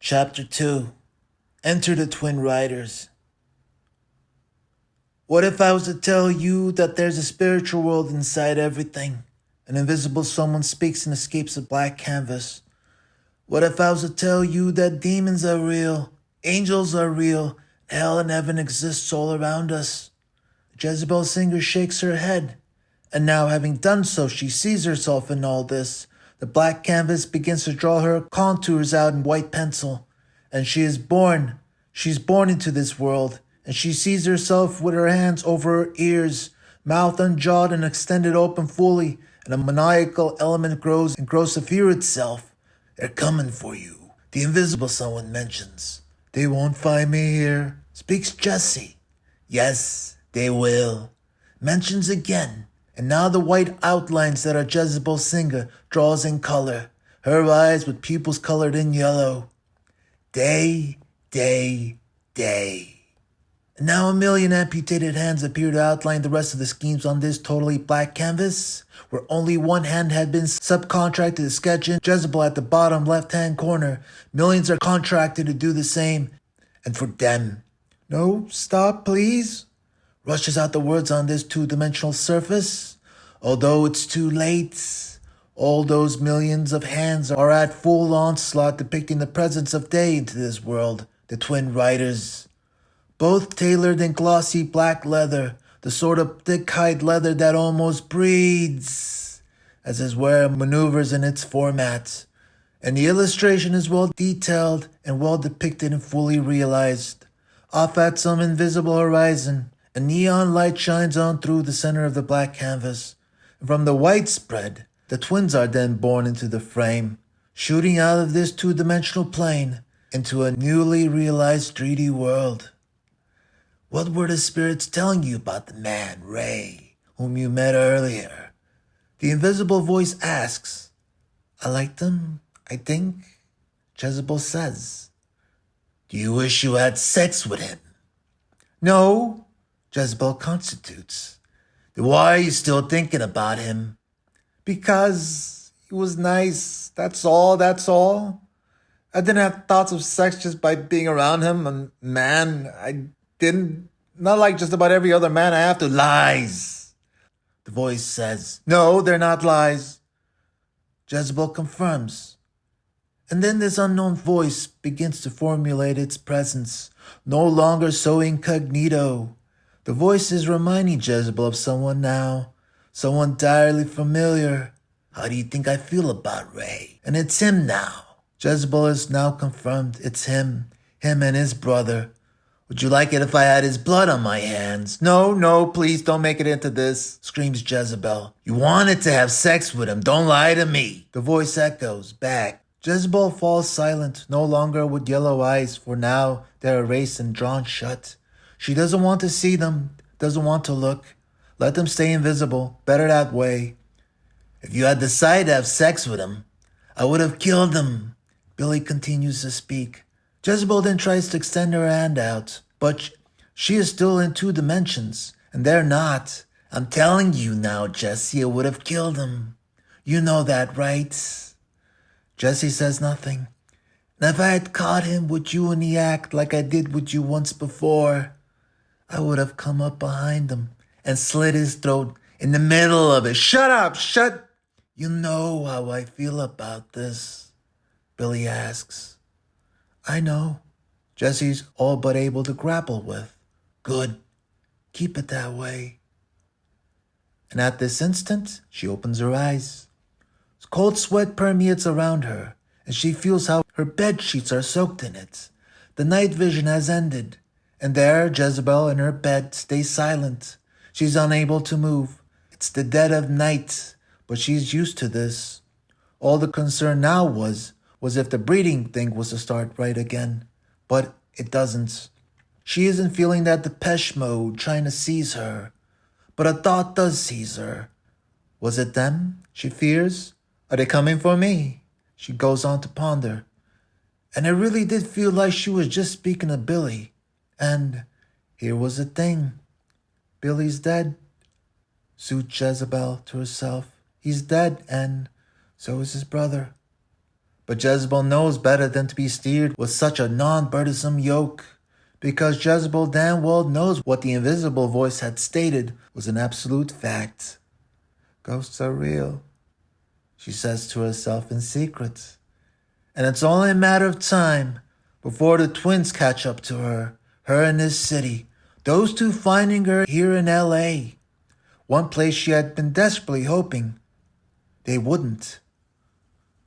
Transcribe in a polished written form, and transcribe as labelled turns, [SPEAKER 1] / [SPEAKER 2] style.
[SPEAKER 1] Chapter 2. Enter the Twin Riders. What if I was to tell you that there's a spiritual world inside everything? An invisible someone speaks and escapes a black canvas. What if I was to tell you that demons are real, angels are real, hell and heaven exists all around us? Jezebel Singer shakes her head, and now having done so, she sees herself in all this. The black canvas begins to draw her contours out in white pencil, and she is born. She's born into this world, and she sees herself with her hands over her ears, mouth unjawed and extended open fully, and a maniacal element grows to fear itself. They're coming for you, the invisible someone mentions. They won't find me here, speaks Jessie. Yes, they will. Mentions again, and now the white outlines that are Jezebel Singer draws in color, her eyes with pupils colored in yellow. Day, day, day. And now a million amputated hands appear to outline the rest of the schemes on this totally black canvas, where only one hand had been subcontracted to sketch in Jezebel at the bottom left-hand corner. Millions are contracted to do the same. And for them, no, stop, please, rushes out the words on this two-dimensional surface. Although it's too late, all those millions of hands are at full onslaught depicting the presence of day into this world, the Twin Riders. Both tailored in glossy black leather, the sort of thick-hide leather that almost breathes, as his wearer maneuvers in its format. And the illustration is well detailed and well depicted and fully realized. Off at some invisible horizon, a neon light shines on through the center of the black canvas. And from the white spread, the twins are then born into the frame, shooting out of this two-dimensional plane into a newly realized 3D world. What were the spirits telling you about the man, Ray, whom you met earlier? The invisible voice asks. I liked him, I think, Jezebel says. Do you wish you had sex with him? No, Jezebel constitutes. Then why are you still thinking about him? Because he was nice, that's all. I didn't have thoughts of sex just by being around him, and man, I didn't, not like just about every other man I have to. Lies, the voice says. No, they're not lies. Jezebel confirms. And then this unknown voice begins to formulate its presence, no longer so incognito. The voice is reminding Jezebel of someone now, someone direly familiar. How do you think I feel about Ray? And it's him now. Jezebel is now confirmed. It's him and his brother. Would you like it if I had his blood on my hands? No, please don't make it into this, screams Jezebel. You wanted to have sex with him, don't lie to me. The voice echoes back. Jezebel falls silent, no longer with yellow eyes, for now they're erased and drawn shut. She doesn't want to see them, doesn't want to look. Let them stay invisible, better that way. If you had decided to have sex with him, I would have killed him. Billy continues to speak. Jezebel then tries to extend her hand out, but she is still in 2 dimensions, and they're not. I'm telling you now, Jessie, I would have killed him. You know that, right? Jessie says nothing. And if I had caught him with you in the act like I did with you once before, I would have come up behind him and slit his throat in the middle of it. Shut up, You know how I feel about this, Billy asks. I know, Jessie's all but able to grapple with. Good. Keep it that way. And at this instant, she opens her eyes. Cold sweat permeates around her, and she feels how her bed sheets are soaked in it. The night vision has ended, and there Jezebel in her bed stays silent. She's unable to move. It's the dead of night, but she's used to this. All the concern now was if the breathing thing was to start right again. But it doesn't. She isn't feeling that Depeche Mode trying to seize her. But a thought does seize her. Was it them, she fears? Are they coming for me? She goes on to ponder. And it really did feel like she was just speaking to Billy. And here was the thing. Billy's dead. Soothed Jezebel to herself. He's dead, and so is his brother. But Jezebel knows better than to be steered with such a non-burdensome yoke, because Jezebel damn well knows what the invisible voice had stated was an absolute fact. Ghosts are real, she says to herself in secret. And it's only a matter of time before the twins catch up to her in this city, those two finding her here in L.A., one place she had been desperately hoping they wouldn't.